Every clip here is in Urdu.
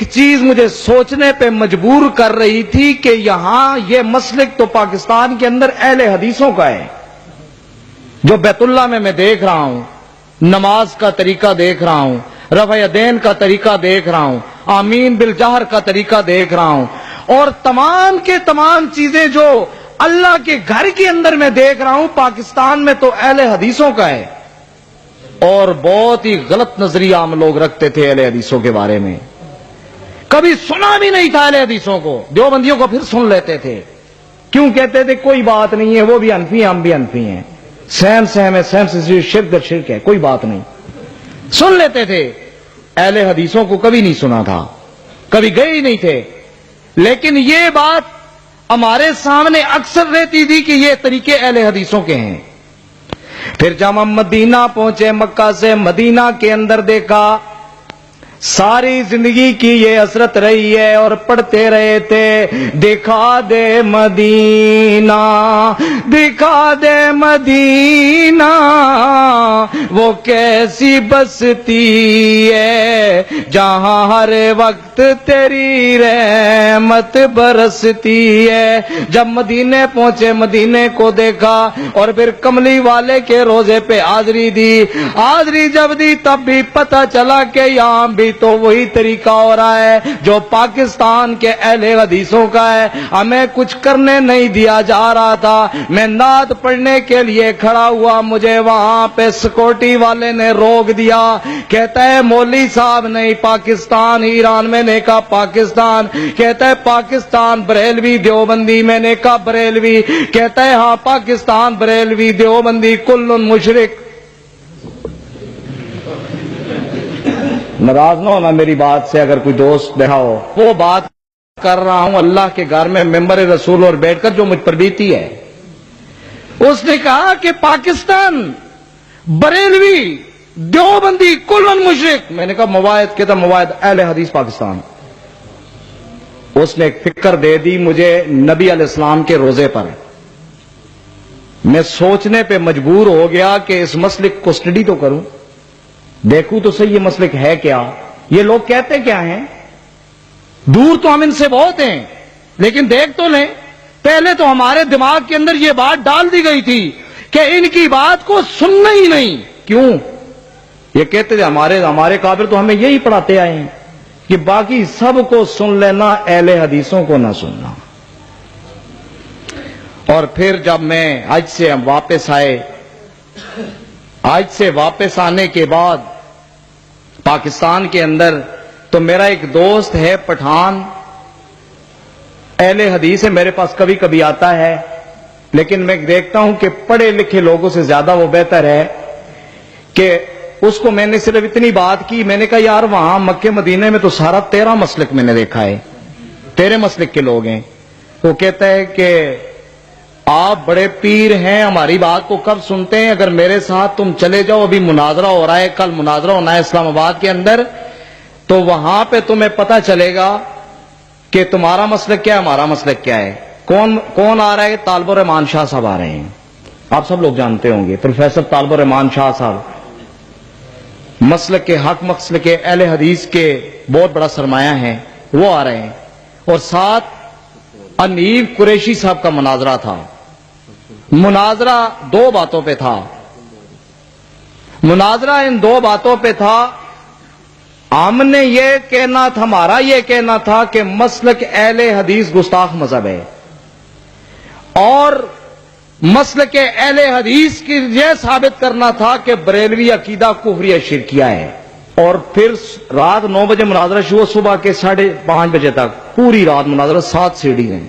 چیز مجھے سوچنے پہ مجبور کر رہی تھی کہ یہاں یہ مسلک تو پاکستان کے اندر اہل حدیثوں کا ہے، جو بیت اللہ میں دیکھ رہا ہوں، نماز کا طریقہ دیکھ رہا ہوں، رفع یدین کا طریقہ دیکھ رہا ہوں، آمین بالجہر کا طریقہ دیکھ رہا ہوں، اور تمام کے تمام چیزیں جو اللہ کے گھر کے اندر میں دیکھ رہا ہوں، پاکستان میں تو اہل حدیثوں کا ہے۔ اور بہت ہی غلط نظریہ ہم لوگ رکھتے تھے اہل حدیثوں کے بارے میں، کبھی سنا بھی نہیں تھا اہل حدیثوں کو، دیوبندیوں کو پھر سن لیتے تھے، کیوں کہتے تھے کوئی بات نہیں ہے، وہ بھی حنفی ہیں ہم بھی حنفی ہیں، سیم ہے، سیم سے شرک در شرک ہے، کوئی بات نہیں، سن لیتے تھے۔ اہل حدیثوں کو کبھی نہیں سنا تھا، کبھی گئے ہی نہیں تھے، لیکن یہ بات ہمارے سامنے اکثر رہتی تھی کہ یہ طریقے اہل حدیثوں کے ہیں۔ پھر جب ہم مدینہ پہنچے، مکہ سے مدینہ کے اندر دیکھا، ساری زندگی کی یہ حسرت رہی ہے اور پڑھتے رہے تھے، دکھا دے مدینہ، دکھا دے مدینہ، وہ کیسی بستی ہے جہاں ہر وقت تیری رحمت برستی ہے۔ جب مدینے پہنچے، مدینے کو دیکھا اور پھر کملی والے کے روزے پہ حاضری دی، حاضری جب دی تب بھی پتہ چلا کہ یہاں بھی تو وہی طریقہ ہو رہا ہے جو پاکستان کے اہل حدیثوں کا ہے۔ ہمیں کچھ کرنے نہیں دیا جا رہا تھا، میں نعت پڑھنے کے لیے کھڑا ہوا، مجھے وہاں پہ سیکورٹی والے نے روک دیا، کہتا ہے مولوی صاحب نہیں، پاکستان ایران، میں نے کہا پاکستان، کہتا ہے پاکستان بریلوی دیوبندی، میں نے کہا بریلوی، کہتا ہے ہاں پاکستان بریلوی دیوبندی کل مشرک۔ ناراض نہ ہونا میری بات سے، اگر کوئی دوست بیٹھا ہو، وہ بات کر رہا ہوں اللہ کے گھر میں ممبر رسول اور بیٹھ کر جو مجھ پر بیتی ہے۔ اس نے کہا کہ پاکستان بریلوی دیوبندی کل مشرک، میں نے کہا مواعد، کہتا مواعد اہل حدیث پاکستان۔ اس نے ایک فکر دے دی مجھے نبی علیہ السلام کے روزے پر، میں سوچنے پہ مجبور ہو گیا کہ اس مسلک کو اسٹڈی تو کروں، دیکھوں تو صحیح یہ مسلک ہے کیا، یہ لوگ کہتے کیا ہیں، دور تو ہم ان سے بہت ہیں لیکن دیکھ تو لیں۔ پہلے تو ہمارے دماغ کے اندر یہ بات ڈال دی گئی تھی کہ ان کی بات کو سننا ہی نہیں، کیوں؟ یہ کہتے تھے ہمارے قابل تو ہمیں یہی پڑھاتے آئے ہیں کہ باقی سب کو سن لینا، اہل حدیثوں کو نہ سننا۔ اور پھر جب میں حج سے واپس آئے، حج سے واپس آنے کے بعد پاکستان کے اندر تو میرا ایک دوست ہے پٹھان، اہل حدیث ہے، میرے پاس کبھی کبھی آتا ہے، لیکن میں دیکھتا ہوں کہ پڑھے لکھے لوگوں سے زیادہ وہ بہتر ہے کہ اس کو میں نے صرف اتنی بات کی، میں نے کہا یار وہاں مکے مدینے میں تو سارا تیرا مسلک میں نے دیکھا ہے، تیرے مسلک کے لوگ ہیں۔ تو کہتا ہے کہ آپ بڑے پیر ہیں، ہماری بات کو کب سنتے ہیں؟ اگر میرے ساتھ تم چلے جاؤ، ابھی مناظرہ ہو رہا ہے، کل مناظرہ ہونا ہے اسلام آباد کے اندر، تو وہاں پہ تمہیں پتہ چلے گا کہ تمہارا مسلک کیا ہے، ہمارا مسلک کیا ہے۔ کون آ رہا ہے؟ طالب الرحمان شاہ صاحب آ رہے ہیں، آپ سب لوگ جانتے ہوں گے، پروفیسر طالب الرحمان شاہ صاحب، مسلک کے حق، مسلک کے اہل حدیث کے بہت بڑا سرمایہ ہیں، وہ آ رہے ہیں، اور ساتھ انیب قریشی صاحب کا مناظرہ تھا۔ مناظرہ دو باتوں پہ تھا، مناظرہ ان دو باتوں پہ تھا۔ ہم نے یہ کہنا تھا، ہمارا یہ کہنا تھا کہ مسلک اہل حدیث گستاخ مذہب ہے، اور مسلک اہل حدیث کی یہ ثابت کرنا تھا کہ بریلوی عقیدہ کفری شرکیہ ہے۔ اور پھر رات 9 بجے مناظرہ شروع، صبح کے 5:30 بجے تک پوری رات مناظرہ، 7 سیڑھی ہیں۔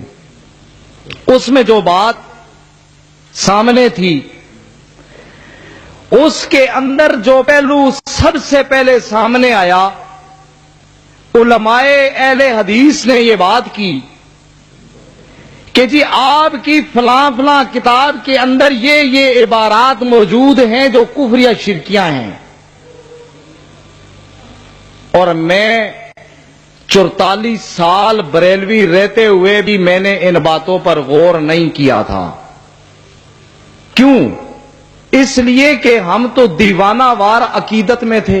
اس میں جو بات سامنے تھی، اس کے اندر جو پہلو سب سے پہلے سامنے آیا، علماء اہل حدیث نے یہ بات کی کہ جی آپ کی فلاں فلاں کتاب کے اندر یہ عبارات موجود ہیں جو کفریہ شرکیاں ہیں، اور میں 44 سال بریلوی رہتے ہوئے بھی میں نے ان باتوں پر غور نہیں کیا تھا۔ کیوں؟ اس لیے کہ ہم تو دیوانہ وار عقیدت میں تھے،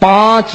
5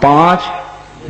5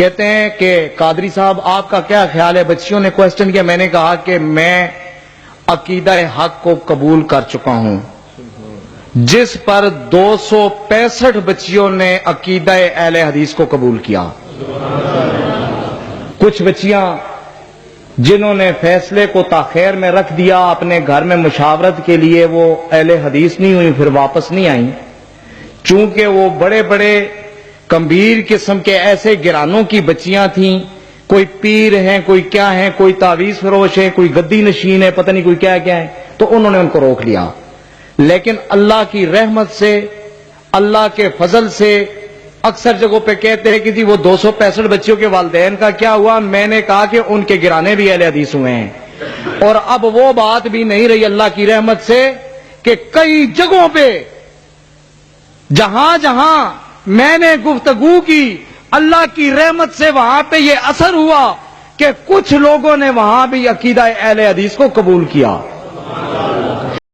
کہتے ہیں کہ قادری صاحب آپ کا کیا خیال ہے؟ بچیوں نے کوشچن کیا. میں نے کہا کہ میں عقیدہ حق کو قبول کر چکا ہوں، جس پر 265 بچیوں نے عقیدہ اہل حدیث کو قبول کیا. کچھ بچیاں جنہوں نے فیصلے کو تاخیر میں رکھ دیا، اپنے گھر میں مشاورت کے لیے وہ اہل حدیث نہیں ہوئی، پھر واپس نہیں آئیں، چونکہ وہ بڑے بڑے گمبھیر قسم کے ایسے گرانوں کی بچیاں تھیں. کوئی پیر ہیں، کوئی کیا ہیں، کوئی تعویذ فروش ہے، کوئی گدی نشین ہے، پتہ نہیں کوئی کیا کیا ہے، تو انہوں نے ان کو روک لیا. لیکن اللہ کی رحمت سے، اللہ کے فضل سے اکثر جگہوں پہ کہتے ہیں کہ جی وہ 265 بچیوں کے والدین کا کیا ہوا. میں نے کہا کہ ان کے گرانے بھی اہل حدیث ہوئے ہیں. اور اب وہ بات بھی نہیں رہی اللہ کی رحمت سے کہ کئی جگہوں پہ جہاں جہاں میں نے گفتگو کی، اللہ کی رحمت سے وہاں پہ یہ اثر ہوا کہ کچھ لوگوں نے وہاں بھی عقیدہ اہل حدیث کو قبول کیا.